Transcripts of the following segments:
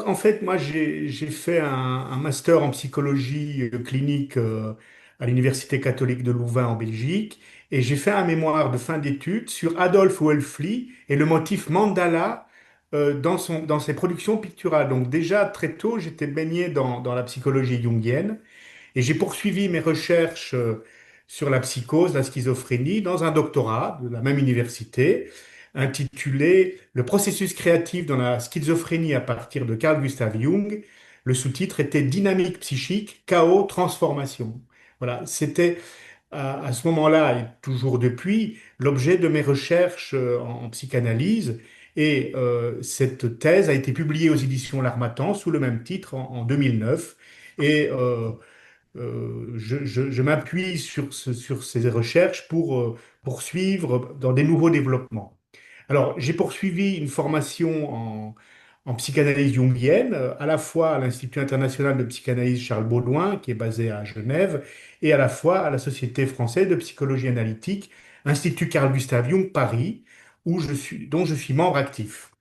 en fait, moi, j'ai fait un master en psychologie clinique à l'Université catholique de Louvain en Belgique, et j'ai fait un mémoire de fin d'études sur Adolf Wölffli et le motif mandala dans ses productions picturales. Donc déjà, très tôt, j'étais baigné dans la psychologie jungienne, et j'ai poursuivi mes recherches sur la psychose, la schizophrénie, dans un doctorat de la même université, intitulé Le processus créatif dans la schizophrénie à partir de Carl Gustav Jung. Le sous-titre était Dynamique psychique, chaos, transformation. Voilà, c'était à ce moment-là, et toujours depuis, l'objet de mes recherches en psychanalyse. Et cette thèse a été publiée aux éditions L'Harmattan sous le même titre en 2009. Et je m'appuie sur ces recherches pour poursuivre dans des nouveaux développements. Alors, j'ai poursuivi une formation en psychanalyse jungienne, à la fois à l'Institut international de psychanalyse Charles Baudouin, qui est basé à Genève, et à la fois à la Société française de psychologie analytique, Institut Carl Gustav Jung Paris, dont je suis membre actif.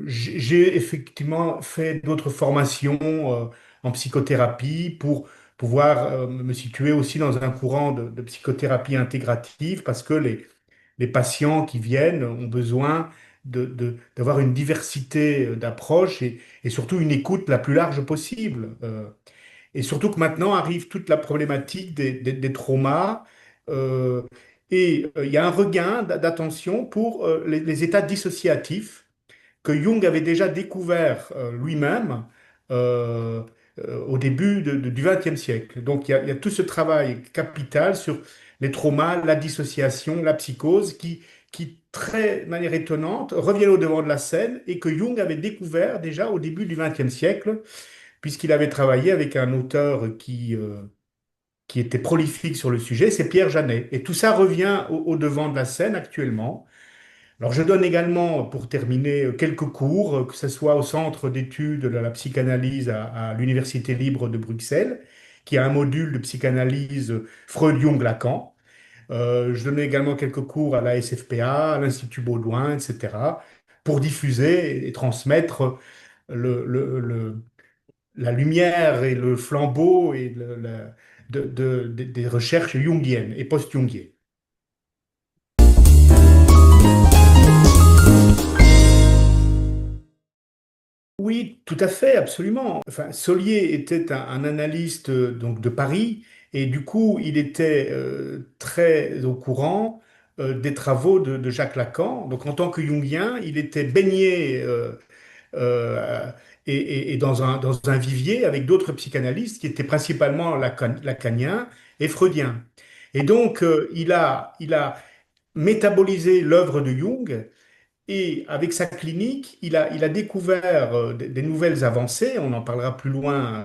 J'ai effectivement fait d'autres formations en psychothérapie pour pouvoir me situer aussi dans un courant de psychothérapie intégrative parce que les patients qui viennent ont besoin d'avoir une diversité d'approches et surtout une écoute la plus large possible. Et surtout que maintenant arrive toute la problématique des traumas. euh, il y a un regain d'attention pour les états dissociatifs que Jung avait déjà découvert lui-même euh, au début du XXe siècle. Donc il y a tout ce travail capital sur les traumas, la dissociation, la psychose, qui très de manière étonnante, reviennent au devant de la scène et que Jung avait découvert déjà au début du XXe siècle, puisqu'il avait travaillé avec un auteur qui était prolifique sur le sujet, c'est Pierre Janet. Et tout ça revient au devant de la scène actuellement. Alors, je donne également, pour terminer, quelques cours, que ce soit au Centre d'études de la psychanalyse à l'Université libre de Bruxelles, qui a un module de psychanalyse Freud-Jung-Lacan. Je donne également quelques cours à la SFPA, à l'Institut Baudouin, etc., pour diffuser et transmettre la lumière et le flambeau des recherches jungiennes et post-jungiennes. Oui, tout à fait, absolument. Enfin, Solier était un analyste donc de Paris et du coup, il était très au courant des travaux de Jacques Lacan. Donc, en tant que Jungien, il était baigné euh, et dans un vivier avec d'autres psychanalystes qui étaient principalement lacaniens et freudiens. Et donc, il a métabolisé l'œuvre de Jung et avec sa clinique, il a découvert des nouvelles avancées, on en parlera plus loin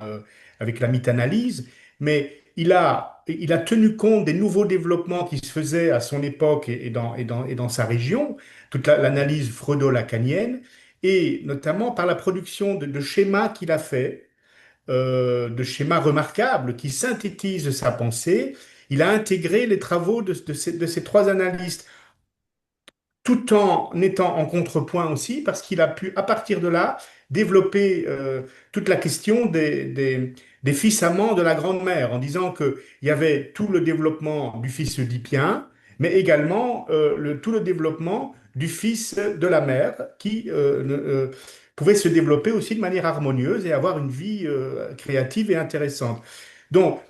avec la mythanalyse, mais il a tenu compte des nouveaux développements qui se faisaient à son époque et dans sa région, toute l'analyse freudo-lacanienne, et notamment par la production de schémas qu'il a fait, de schémas remarquables qui synthétisent sa pensée. Il a intégré les travaux de ces trois analystes tout en étant en contrepoint aussi, parce qu'il a pu, à partir de là, développer toute la question des fils amants de la Grande-Mère, en disant qu'il y avait tout le développement du fils oedipien, mais également tout le développement du fils de la mère, qui pouvait se développer aussi de manière harmonieuse et avoir une vie créative et intéressante. Donc,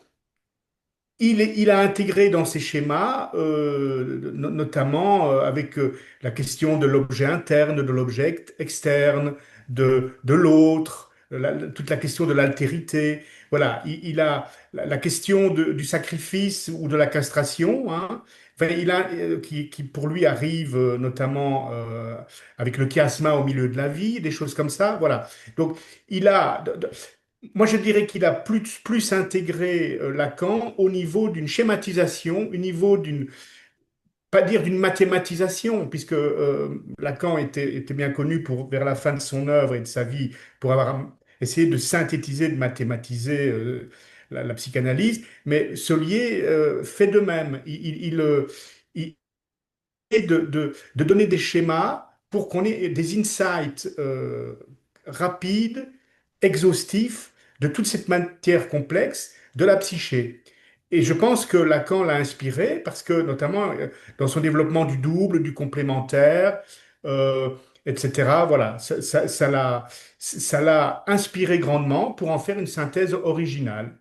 il a intégré dans ses schémas, notamment avec la question de l'objet interne, de l'objet externe, de l'autre, toute la question de l'altérité. Voilà, il a la question du sacrifice ou de la castration, hein. Enfin, qui pour lui arrive notamment avec le chiasma au milieu de la vie, des choses comme ça. Voilà. Donc, il a, moi, je dirais qu'il a plus intégré Lacan au niveau d'une schématisation, au niveau pas dire d'une mathématisation, puisque Lacan était bien connu vers la fin de son œuvre et de sa vie pour avoir essayé de synthétiser, de mathématiser la psychanalyse, mais Solier fait de même. Il essaie de donner des schémas pour qu'on ait des insights rapide, exhaustif de toute cette matière complexe de la psyché. Et je pense que Lacan l'a inspiré parce que, notamment, dans son développement du double, du complémentaire, euh, etc., voilà, ça l'a inspiré grandement pour en faire une synthèse originale.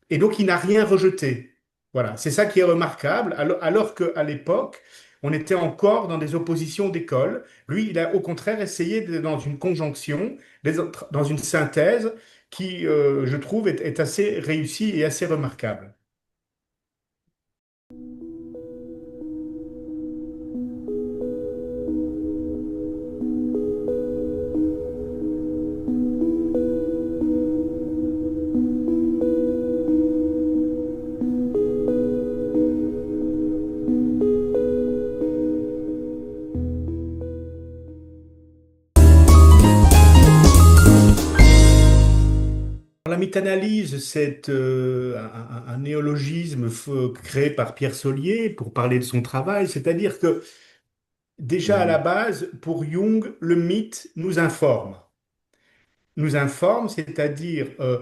Et donc, il n'a rien rejeté. Voilà, c'est ça qui est remarquable, alors qu'à l'époque, on était encore dans des oppositions d'école. Lui, il a au contraire essayé d'être dans une conjonction, dans une synthèse qui, je trouve, est assez réussie et assez remarquable. La métanalyse, c'est un néologisme créé par Pierre Solier pour parler de son travail, c'est-à-dire que déjà à la Mhm. base, pour Jung, le mythe nous informe, c'est-à-dire euh,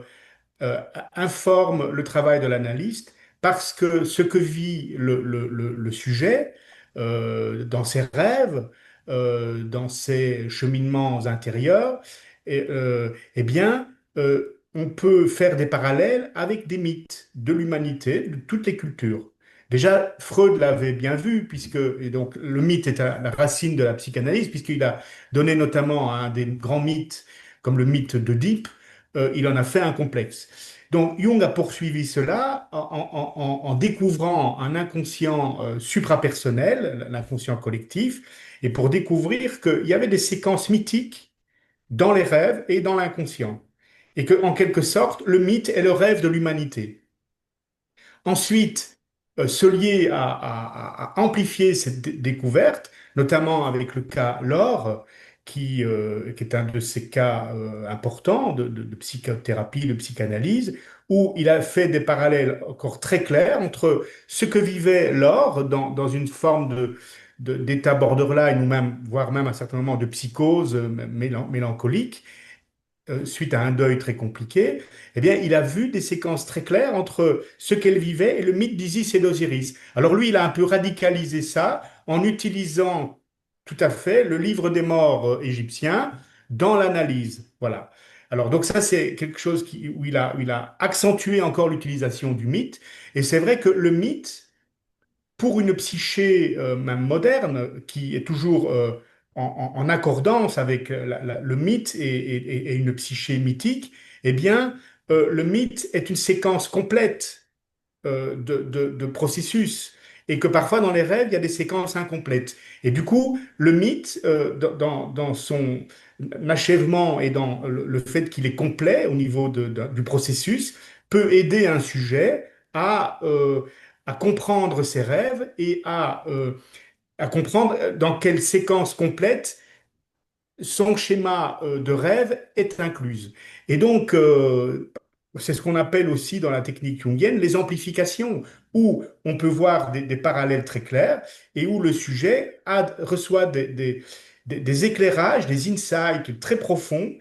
informe le travail de l'analyste parce que ce que vit le sujet dans ses rêves, dans ses cheminements intérieurs, eh bien, on peut faire des parallèles avec des mythes de l'humanité, de toutes les cultures. Déjà, Freud l'avait bien vu, puisque et donc, le mythe est à la racine de la psychanalyse, puisqu'il a donné notamment un des grands mythes, comme le mythe d'Oedipe, il en a fait un complexe. Donc Jung a poursuivi cela en découvrant un inconscient suprapersonnel, l'inconscient collectif, et pour découvrir qu'il y avait des séquences mythiques dans les rêves et dans l'inconscient. Et que, en quelque sorte, le mythe est le rêve de l'humanité. Ensuite, Solier a amplifié cette découverte, notamment avec le cas Laure, qui est un de ces cas importants de psychothérapie, de psychanalyse, où il a fait des parallèles encore très clairs entre ce que vivait Laure dans une forme d'état borderline, ou même, voire même à un certain moment de psychose mélancolique, suite à un deuil très compliqué, eh bien, il a vu des séquences très claires entre ce qu'elle vivait et le mythe d'Isis et d'Osiris. Alors lui, il a un peu radicalisé ça en utilisant tout à fait le livre des morts égyptien dans l'analyse. Voilà. Alors donc ça, c'est quelque chose où il a accentué encore l'utilisation du mythe. Et c'est vrai que le mythe, pour une psyché même moderne, qui est toujours en accordance avec le mythe et une psyché mythique, eh bien, le mythe est une séquence complète de processus. Et que parfois dans les rêves, il y a des séquences incomplètes. Et du coup, le mythe, dans son achèvement et dans le fait qu'il est complet au niveau du processus, peut aider un sujet à comprendre ses rêves et à comprendre dans quelle séquence complète son schéma de rêve est incluse. Et donc, c'est ce qu'on appelle aussi dans la technique jungienne les amplifications, où on peut voir des parallèles très clairs et où le sujet reçoit des éclairages, des insights très profonds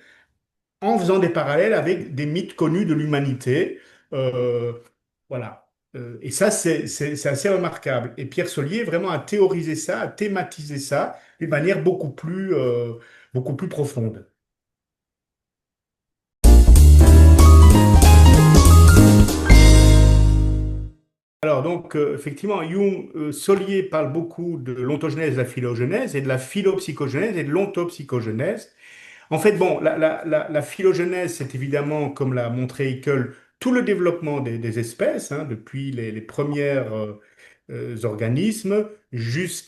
en faisant des parallèles avec des mythes connus de l'humanité. Euh, voilà. Et ça, c'est assez remarquable. Et Pierre Solier vraiment a théorisé ça, a thématisé ça d'une manière beaucoup plus profonde. Alors donc, effectivement, Jung, Solier parle beaucoup de l'ontogenèse, de la philogenèse, et de la philopsychogenèse et de l'ontopsychogenèse. En fait, bon, la phylogénèse, c'est évidemment, comme l'a montré Haeckel, tout le développement des espèces, hein, depuis les premiers organismes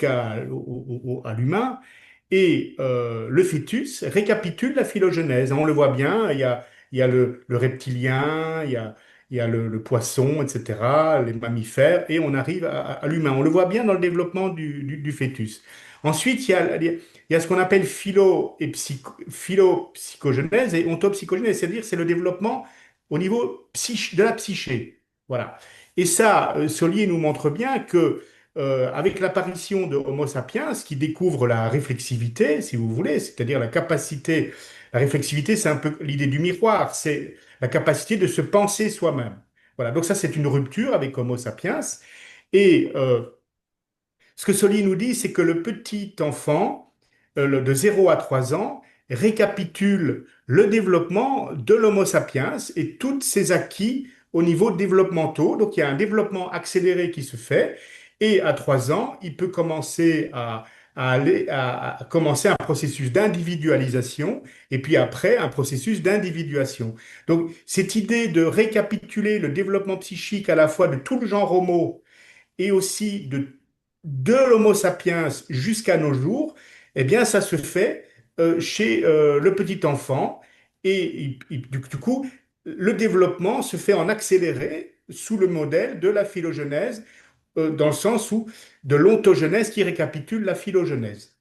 à l'humain. Et le fœtus récapitule la phylogénèse. On le voit bien, il y a le reptilien, il y a le poisson, etc., les mammifères, et on arrive à l'humain. On le voit bien dans le développement du fœtus. Ensuite, il y a ce qu'on appelle phylopsychogenèse et ontopsychogenèse, c'est-à-dire c'est le développement au niveau de la psyché. Voilà. Et ça, Solier nous montre bien que avec l'apparition de Homo sapiens, qui découvre la réflexivité, si vous voulez, c'est-à-dire la capacité, la réflexivité, c'est un peu l'idée du miroir, c'est la capacité de se penser soi-même. Voilà, donc ça c'est une rupture avec Homo sapiens. Et ce que Soli nous dit, c'est que le petit enfant, de 0 à 3 ans, récapitule le développement de l'Homo sapiens et tous ses acquis au niveau développementaux. Donc il y a un développement accéléré qui se fait. Et à 3 ans, il peut commencer à commencer un processus d'individualisation et puis après un processus d'individuation. Donc cette idée de récapituler le développement psychique à la fois de tout le genre Homo et aussi de l'Homo sapiens jusqu'à nos jours, eh bien, ça se fait chez le petit enfant. Et du coup, le développement se fait en accéléré sous le modèle de la phylogenèse, dans le sens où de l'ontogenèse qui récapitule la phylogenèse.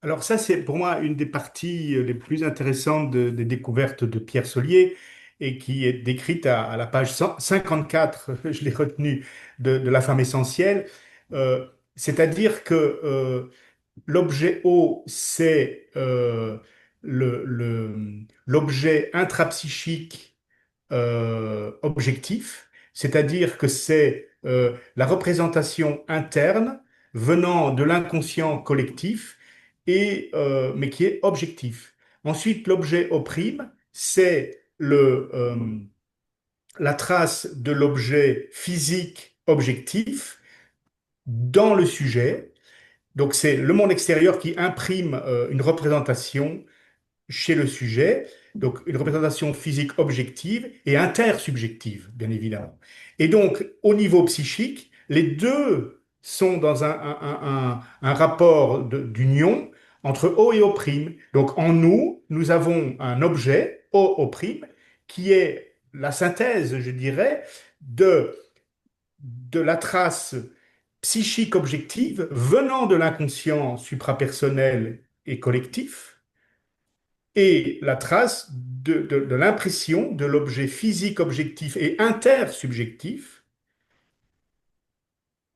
Alors ça, c'est pour moi une des parties les plus intéressantes des découvertes de Pierre Solier et qui est décrite à la page 54, je l'ai retenu, de La femme essentielle. C'est-à-dire que l'objet O, c'est l'objet intrapsychique objectif, c'est-à-dire que c'est la représentation interne venant de l'inconscient collectif, mais qui est objectif. Ensuite, l'objet O', c'est la trace de l'objet physique objectif dans le sujet. Donc c'est le monde extérieur qui imprime une représentation chez le sujet, donc une représentation physique objective et intersubjective, bien évidemment. Et donc, au niveau psychique, les deux sont dans un rapport d'union entre O et O'. Donc, en nous, nous avons un objet, O', qui est la synthèse, je dirais, de la trace psychique objective venant de l'inconscient suprapersonnel et collectif, et la trace de l'impression de l'objet physique objectif et intersubjectif.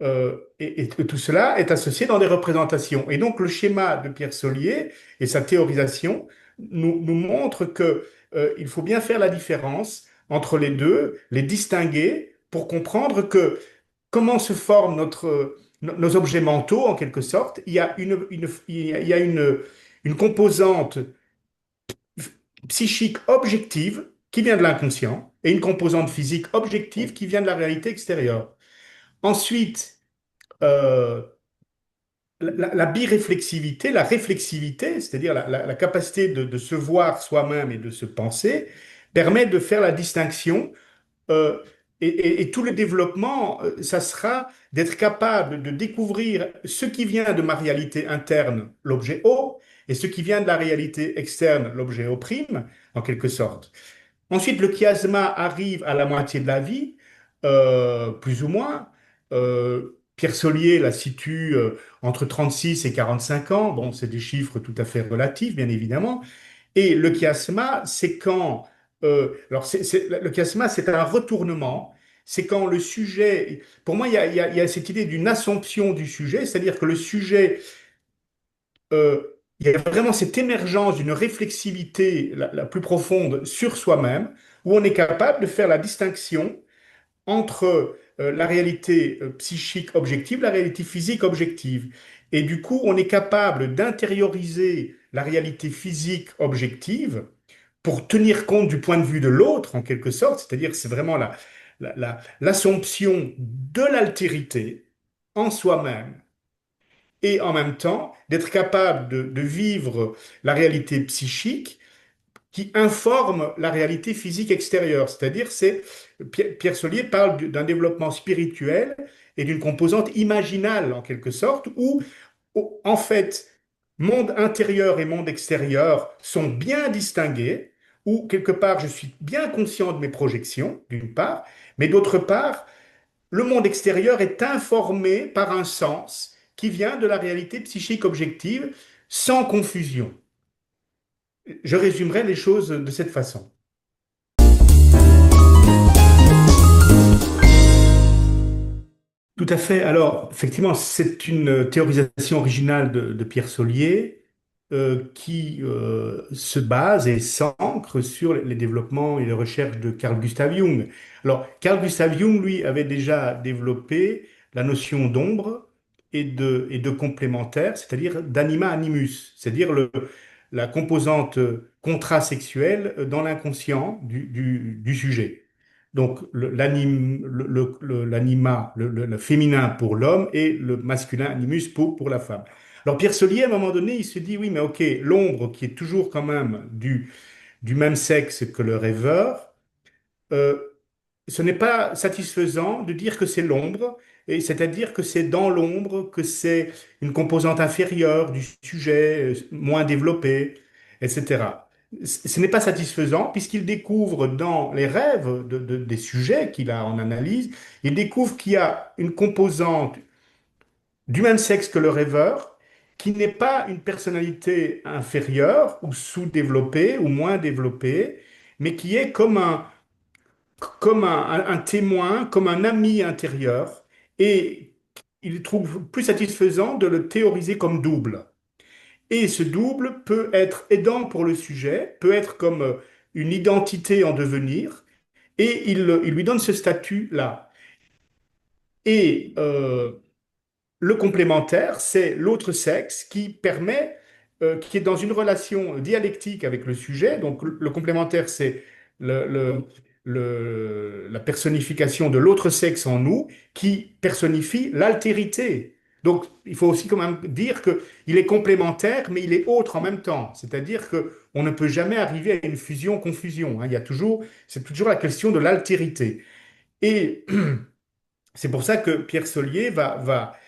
Et tout cela est associé dans des représentations. Et donc le schéma de Pierre Solier et sa théorisation nous montrent que, il faut bien faire la différence entre les deux, les distinguer pour comprendre que comment se forment nos objets mentaux, en quelque sorte. Il y a une composante psychique objective qui vient de l'inconscient et une composante physique objective qui vient de la réalité extérieure. Ensuite, euh, la biréflexivité, la réflexivité, c'est-à-dire la capacité de se voir soi-même et de se penser, permet de faire la distinction. euh, et tout le développement, ça sera d'être capable de découvrir ce qui vient de ma réalité interne, l'objet O, et ce qui vient de la réalité externe, l'objet O', en quelque sorte. Ensuite, le chiasma arrive à la moitié de la vie, plus ou moins. Pierre Solier la situe entre 36 et 45 ans. Bon, c'est des chiffres tout à fait relatifs, bien évidemment. Et le chiasma, c'est quand... alors, le chiasma, c'est un retournement. C'est quand le sujet... Pour moi, il y a cette idée d'une assomption du sujet, c'est-à-dire que le sujet il y a vraiment cette émergence d'une réflexivité la plus profonde sur soi-même, où on est capable de faire la distinction entre la réalité psychique objective, la réalité physique objective. Et du coup, on est capable d'intérioriser la réalité physique objective pour tenir compte du point de vue de l'autre, en quelque sorte, c'est-à-dire c'est vraiment l'assomption de l'altérité en soi-même et en même temps d'être capable de vivre la réalité psychique qui informe la réalité physique extérieure. C'est-à-dire, Pierre Solier parle d'un développement spirituel et d'une composante imaginale, en quelque sorte, où, en fait, monde intérieur et monde extérieur sont bien distingués, où, quelque part, je suis bien conscient de mes projections, d'une part, mais d'autre part, le monde extérieur est informé par un sens qui vient de la réalité psychique objective sans confusion. Je résumerai les choses de cette façon. à fait. Alors, effectivement, c'est une théorisation originale de Pierre Solier qui se base et s'ancre sur les développements et les recherches de Carl Gustav Jung. Alors, Carl Gustav Jung, lui, avait déjà développé la notion d'ombre et de complémentaire, c'est-à-dire d'anima animus, c'est-à-dire la composante contrasexuelle dans l'inconscient du sujet. Donc l'anima, le féminin pour l'homme et le masculin animus pour la femme. Alors Pierre Solier, à un moment donné, il se dit, oui, mais ok, l'ombre qui est toujours quand même du même sexe que le rêveur, euh, ce n'est pas satisfaisant de dire que c'est l'ombre, et c'est-à-dire que c'est dans l'ombre que c'est une composante inférieure du sujet, moins développée, etc. Ce n'est pas satisfaisant puisqu'il découvre dans les rêves des sujets qu'il a en analyse, il découvre qu'il y a une composante du même sexe que le rêveur qui n'est pas une personnalité inférieure ou sous-développée ou moins développée, mais qui est comme un témoin, comme un ami intérieur, et il trouve plus satisfaisant de le théoriser comme double. Et ce double peut être aidant pour le sujet, peut être comme une identité en devenir, et il lui donne ce statut-là. Et le complémentaire, c'est l'autre sexe qui permet, qui est dans une relation dialectique avec le sujet. Donc le complémentaire, c'est le, le- la personnification de l'autre sexe en nous qui personnifie l'altérité. Donc il faut aussi quand même dire qu'il est complémentaire, mais il est autre en même temps. C'est-à-dire que on ne peut jamais arriver à une fusion-confusion, hein. Il y a toujours, c'est toujours la question de l'altérité. Et c'est pour ça que Pierre Solier va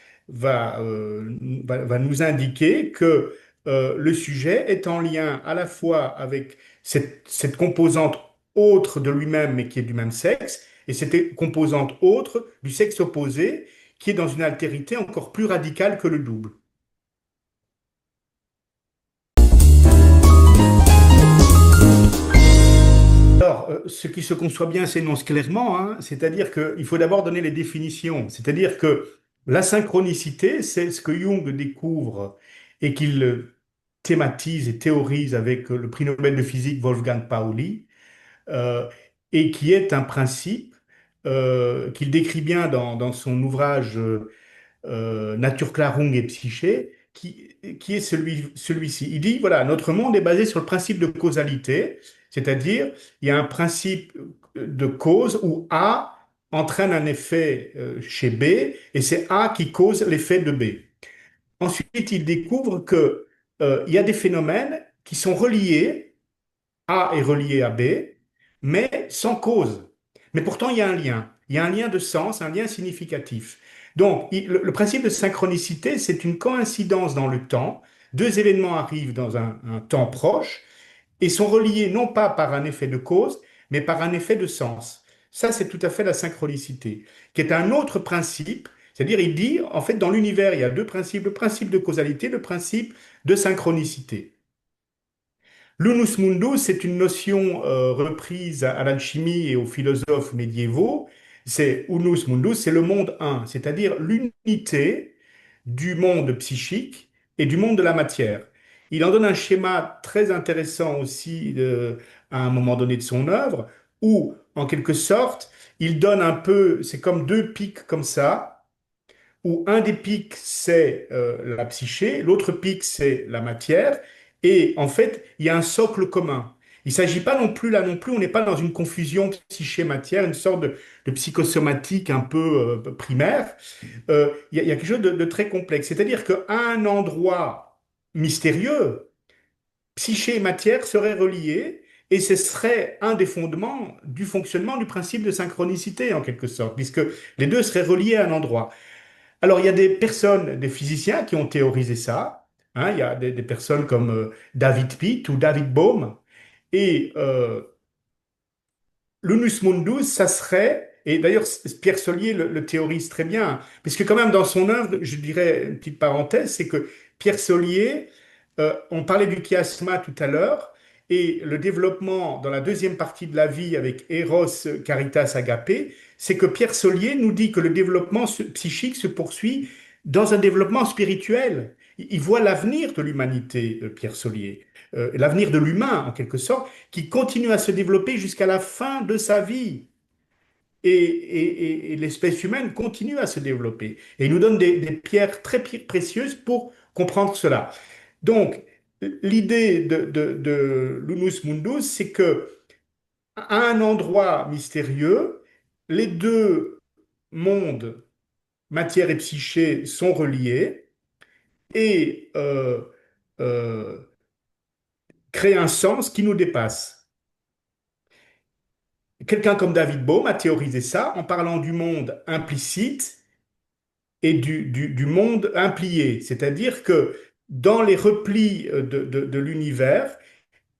nous indiquer que le sujet est en lien à la fois avec cette composante autre de lui-même, mais qui est du même sexe, et cette composante autre du sexe opposé, qui est dans une altérité encore plus radicale que le double. Alors, ce qui se conçoit bien s'énonce clairement, hein, c'est-à-dire qu'il faut d'abord donner les définitions. C'est-à-dire que la synchronicité, c'est ce que Jung découvre et qu'il thématise et théorise avec le prix Nobel de physique Wolfgang Pauli, euh, et qui est un principe qu'il décrit bien dans son ouvrage Naturklarung et Psyché, qui est celui-ci. Il dit, voilà, notre monde est basé sur le principe de causalité, c'est-à-dire il y a un principe de cause où A entraîne un effet chez B, et c'est A qui cause l'effet de B. Ensuite, il découvre que il y a des phénomènes qui sont reliés, A est relié à B, mais sans cause. Mais pourtant, il y a un lien. Il y a un lien de sens, un lien significatif. Donc, le principe de synchronicité, c'est une coïncidence dans le temps. Deux événements arrivent dans un temps proche et sont reliés non pas par un effet de cause, mais par un effet de sens. Ça, c'est tout à fait la synchronicité, qui est un autre principe. C'est-à-dire, il dit, en fait, dans l'univers, il y a deux principes, le principe de causalité, le principe de synchronicité. L'unus mundus, c'est une notion reprise à l'alchimie et aux philosophes médiévaux. C'est unus mundus, c'est le monde un, c'est-à-dire l'unité du monde psychique et du monde de la matière. Il en donne un schéma très intéressant aussi à un moment donné de son œuvre, où, en quelque sorte, il donne un peu, c'est comme deux pics comme ça, où un des pics, c'est la psyché, l'autre pic, c'est la matière, et en fait, il y a un socle commun. Il ne s'agit pas non plus, là non plus, on n'est pas dans une confusion psyché-matière, une sorte de psychosomatique un peu primaire. Il y a quelque chose de très complexe. C'est-à-dire qu'à un endroit mystérieux, psyché et matière seraient reliés, et ce serait un des fondements du fonctionnement du principe de synchronicité, en quelque sorte, puisque les deux seraient reliés à un endroit. Alors, il y a des personnes, des physiciens qui ont théorisé ça, hein. Il y a des personnes comme David Pitt ou David Bohm. Et l'unus mundus, ça serait, et d'ailleurs Pierre Solier le théorise très bien, puisque quand même dans son œuvre, je dirais une petite parenthèse, c'est que Pierre Solier, on parlait du chiasma tout à l'heure, et le développement dans la deuxième partie de la vie avec Eros, Caritas, Agapé, c'est que Pierre Solier nous dit que le développement psychique se poursuit dans un développement spirituel. Il voit l'avenir de l'humanité, Pierre Solier, l'avenir de l'humain en quelque sorte, qui continue à se développer jusqu'à la fin de sa vie. Et l'espèce humaine continue à se développer. Et il nous donne des pierres très précieuses pour comprendre cela. Donc, l'idée de l'Unus Mundus, c'est que à un endroit mystérieux, les deux mondes, matière et psyché, sont reliés et euh, créent un sens qui nous dépasse. Quelqu'un comme David Bohm a théorisé ça en parlant du monde implicite et du monde implié, c'est-à-dire que dans les replis de l'univers,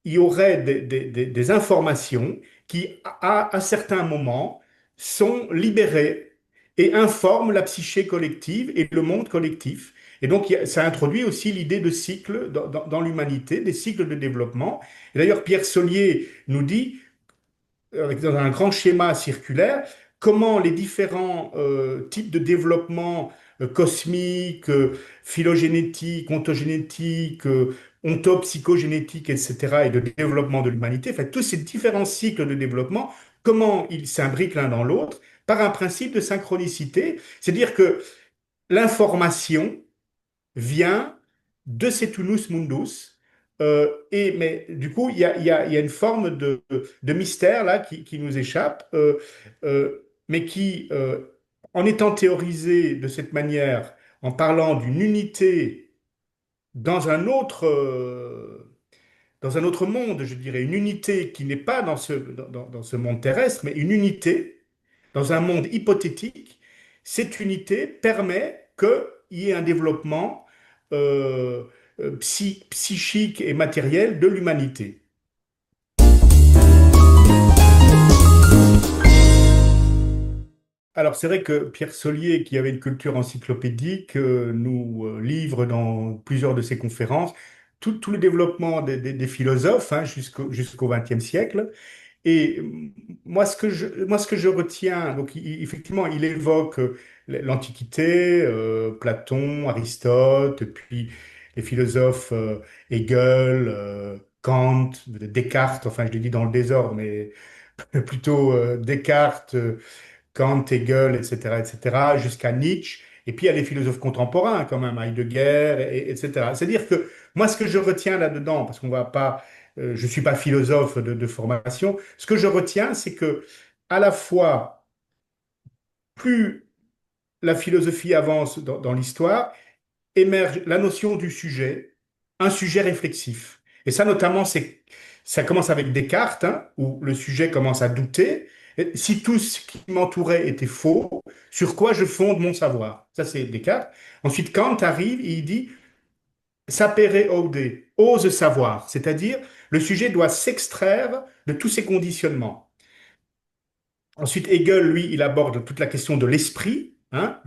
il y aurait des informations qui, à certains moments, sont libérées et informent la psyché collective et le monde collectif. Et donc, ça introduit aussi l'idée de cycle dans l'humanité, des cycles de développement. Et d'ailleurs, Pierre Solier nous dit, dans un grand schéma circulaire, comment les différents types de développement cosmique, phylogénétique, ontogénétique, ontopsychogénétique, etc., et de développement de l'humanité, en fait, tous ces différents cycles de développement, comment ils s'imbriquent l'un dans l'autre par un principe de synchronicité, c'est-à-dire que l'information vient de cet unus mundus. Mais du coup, il y a une forme de mystère là qui nous échappe, mais qui, en étant théorisé de cette manière, en parlant d'une unité dans dans un autre monde, je dirais, une unité qui n'est pas dans ce monde terrestre, mais une unité dans un monde hypothétique, cette unité permet qu'il y ait un développement psychique et matériel de l'humanité. Alors c'est vrai que Pierre Solier, qui avait une culture encyclopédique, nous livre dans plusieurs de ses conférences tout le développement des philosophes hein, jusqu'au XXe siècle. Et moi, ce que je retiens, donc effectivement, il évoque l'Antiquité, Platon, Aristote, puis les philosophes Hegel, Kant, Descartes, enfin je le dis dans le désordre, mais plutôt Descartes, Kant, Hegel, etc., jusqu'à Nietzsche. Et puis il y a les philosophes contemporains quand même, Heidegger, etc. C'est-à-dire que moi, ce que je retiens là-dedans, parce qu'on va pas, je suis pas philosophe de formation, ce que je retiens, c'est que à la fois, plus la philosophie avance dans l'histoire, émerge la notion du sujet, un sujet réflexif. Et ça, notamment, ça commence avec Descartes, hein, où le sujet commence à douter. Et si tout ce qui m'entourait était faux, sur quoi je fonde mon savoir? Ça, c'est Descartes. Ensuite, Kant arrive et il dit sapere aude, ose savoir, c'est-à-dire le sujet doit s'extraire de tous ses conditionnements. Ensuite, Hegel, lui, il aborde toute la question de l'esprit, hein,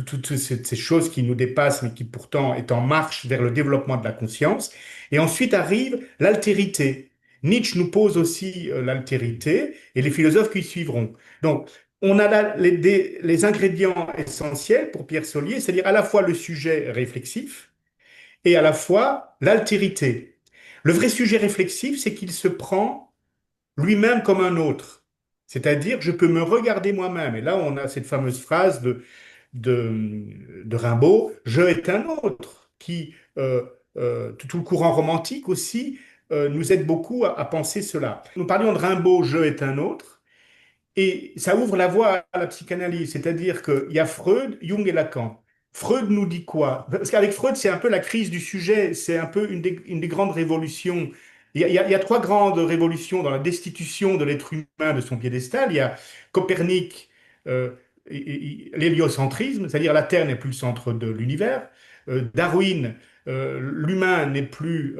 toutes ces choses qui nous dépassent, mais qui pourtant est en marche vers le développement de la conscience. Et ensuite arrive l'altérité. Nietzsche nous pose aussi l'altérité et les philosophes qui suivront. Donc, on a là les ingrédients essentiels pour Pierre Solier, c'est-à-dire à la fois le sujet réflexif et à la fois l'altérité. Le vrai sujet réflexif, c'est qu'il se prend lui-même comme un autre. C'est-à-dire, je peux me regarder moi-même. Et là, on a cette fameuse phrase de Rimbaud, je est un autre, qui, tout le courant romantique aussi, nous aide beaucoup à penser cela. Nous parlions de Rimbaud, je est un autre, et ça ouvre la voie à la psychanalyse, c'est-à-dire qu'il y a Freud, Jung et Lacan. Freud nous dit quoi? Parce qu'avec Freud, c'est un peu la crise du sujet, c'est un peu une des grandes révolutions. Il y a trois grandes révolutions dans la destitution de l'être humain de son piédestal. Il y a Copernic, euh, l'héliocentrisme, c'est-à-dire la Terre n'est plus le centre de l'univers. Darwin, l'humain n'est plus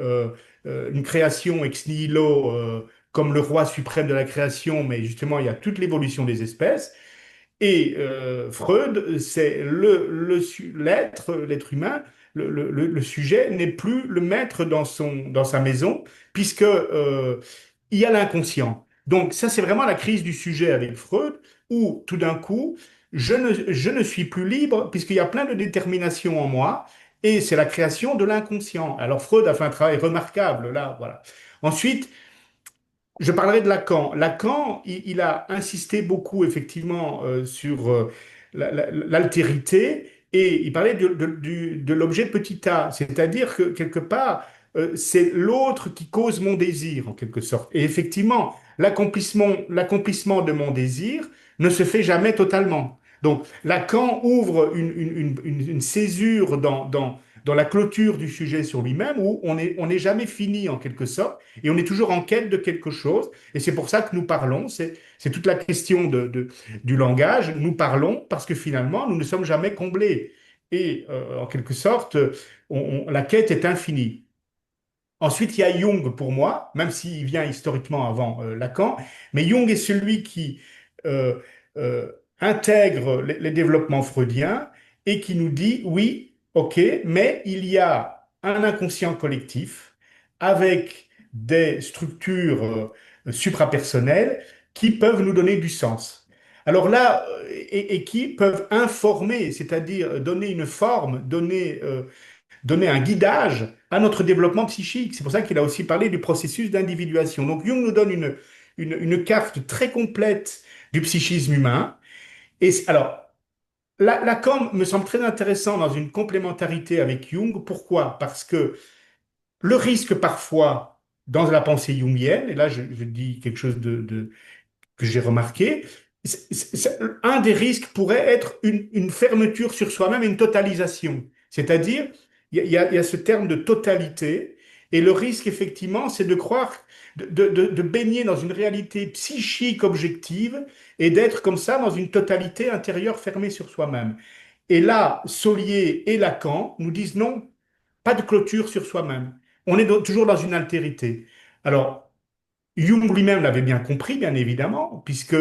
une création ex nihilo comme le roi suprême de la création, mais justement, il y a toute l'évolution des espèces. Et Freud, c'est l'être humain, le sujet n'est plus le maître dans sa maison, puisque il y a l'inconscient. Donc ça, c'est vraiment la crise du sujet avec Freud, où tout d'un coup, je ne suis plus libre, puisqu'il y a plein de déterminations en moi, et c'est la création de l'inconscient. Alors Freud a fait un travail remarquable là, voilà. Ensuite, je parlerai de Lacan. Lacan, il a insisté beaucoup effectivement sur l'altérité et il parlait de l'objet petit a, c'est-à-dire que quelque part, c'est l'autre qui cause mon désir en quelque sorte. Et effectivement, l'accomplissement de mon désir ne se fait jamais totalement. Donc Lacan ouvre une césure dans la clôture du sujet sur lui-même où on n'est jamais fini en quelque sorte et on est toujours en quête de quelque chose. Et c'est pour ça que nous parlons. C'est toute la question du langage. Nous parlons parce que finalement, nous ne sommes jamais comblés. Et en quelque sorte, la quête est infinie. Ensuite, il y a Jung pour moi, même s'il vient historiquement avant Lacan, mais Jung est celui qui euh, euh, intègre les développements freudiens et qui nous dit, oui, ok, mais il y a un inconscient collectif avec des structures suprapersonnelles qui peuvent nous donner du sens. Alors là, et qui peuvent informer, c'est-à-dire donner une forme, donner un guidage à notre développement psychique. C'est pour ça qu'il a aussi parlé du processus d'individuation. Donc Jung nous donne une carte très complète du psychisme humain. Et alors, Lacan me semble très intéressant dans une complémentarité avec Jung. Pourquoi? Parce que le risque parfois dans la pensée jungienne, et là je dis quelque chose que j'ai remarqué, un des risques pourrait être une fermeture sur soi-même et une totalisation. C'est-à-dire, il y a ce terme de totalité, et le risque, effectivement, c'est de croire, de baigner dans une réalité psychique objective et d'être comme ça dans une totalité intérieure fermée sur soi-même. Et là, Solier et Lacan nous disent non, pas de clôture sur soi-même. On est toujours dans une altérité. Alors, Jung lui-même l'avait bien compris, bien évidemment, puisque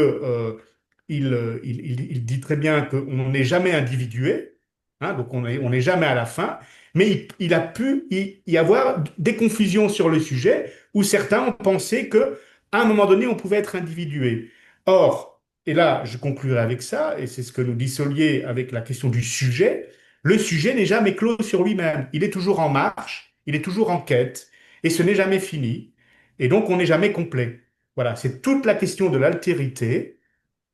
il dit très bien qu'on n'est jamais individué, hein, donc on n'est jamais à la fin, mais il a pu y avoir des confusions sur le sujet où certains ont pensé que à un moment donné, on pouvait être individué. Or, et là, je conclurai avec ça, et c'est ce que nous dit Solier avec la question du sujet, le sujet n'est jamais clos sur lui-même. Il est toujours en marche, il est toujours en quête, et ce n'est jamais fini. Et donc, on n'est jamais complet. Voilà, c'est toute la question de l'altérité.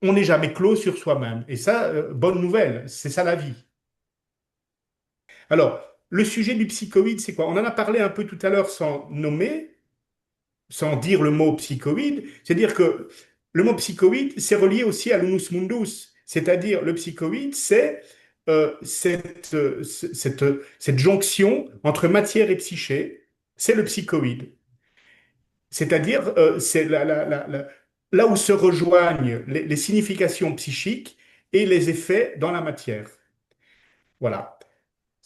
On n'est jamais clos sur soi-même. Et ça, bonne nouvelle, c'est ça la vie. Alors, le sujet du psychoïde, c'est quoi? On en a parlé un peu tout à l'heure sans nommer, sans dire le mot psychoïde. C'est-à-dire que le mot psychoïde, c'est relié aussi à l'unus mundus. C'est-à-dire, le psychoïde, c'est cette jonction entre matière et psyché. C'est le psychoïde. C'est-à-dire, c'est là où se rejoignent les significations psychiques et les effets dans la matière. Voilà.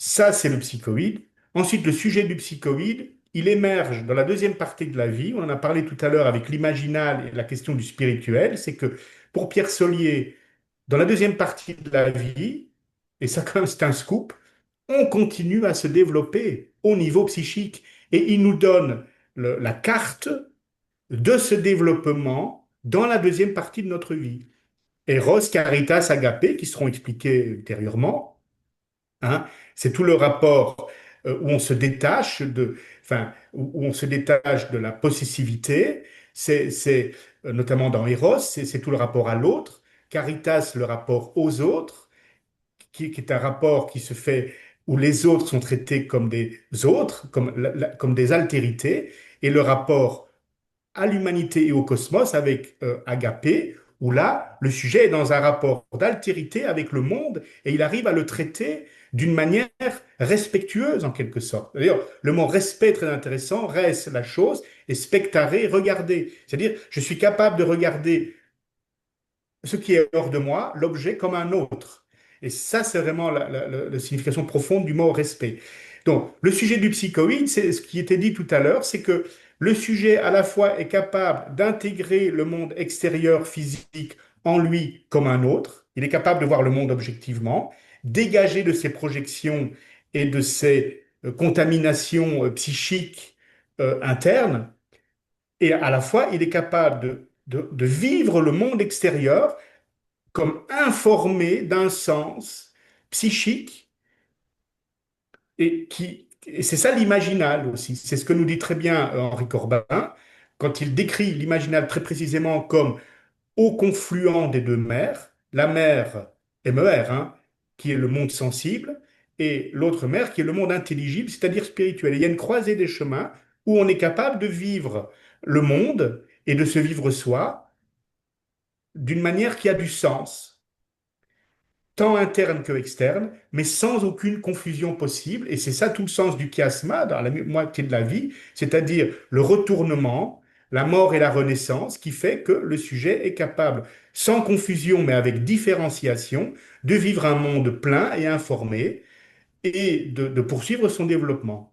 Ça, c'est le psychoïde. Ensuite, le sujet du psychoïde, il émerge dans la deuxième partie de la vie. On en a parlé tout à l'heure avec l'imaginal et la question du spirituel. C'est que pour Pierre Solier, dans la deuxième partie de la vie, et ça, quand même, c'est un scoop, on continue à se développer au niveau psychique. Et il nous donne la carte de ce développement dans la deuxième partie de notre vie. Eros, Caritas, Agapé, qui seront expliqués ultérieurement, hein, c'est tout le rapport où on se détache enfin, où on se détache de la possessivité, notamment dans Eros, c'est tout le rapport à l'autre, Caritas, le rapport aux autres, qui est un rapport qui se fait où les autres sont traités comme des autres, comme des altérités, et le rapport à l'humanité et au cosmos avec Agapé, où là, le sujet est dans un rapport d'altérité avec le monde et il arrive à le traiter d'une manière respectueuse en quelque sorte. D'ailleurs, le mot respect est très intéressant, res la chose et spectare regarder. C'est-à-dire, je suis capable de regarder ce qui est hors de moi, l'objet comme un autre. Et ça, c'est vraiment la signification profonde du mot respect. Donc, le sujet du psychoïde, c'est ce qui était dit tout à l'heure, c'est que le sujet à la fois est capable d'intégrer le monde extérieur physique en lui comme un autre, il est capable de voir le monde objectivement, dégager de ses projections et de ses contaminations psychiques internes, et à la fois il est capable de vivre le monde extérieur comme informé d'un sens psychique et c'est ça l'imaginal aussi. C'est ce que nous dit très bien Henri Corbin quand il décrit l'imaginal très précisément comme au confluent des deux mers, la mer MER, hein, qui est le monde sensible, et l'autre mer qui est le monde intelligible, c'est-à-dire spirituel. Et il y a une croisée des chemins où on est capable de vivre le monde et de se vivre soi d'une manière qui a du sens, tant interne que externe, mais sans aucune confusion possible. Et c'est ça tout le sens du chiasma dans la moitié de la vie, c'est-à-dire le retournement, la mort et la renaissance, qui fait que le sujet est capable, sans confusion, mais avec différenciation, de vivre un monde plein et informé et de poursuivre son développement.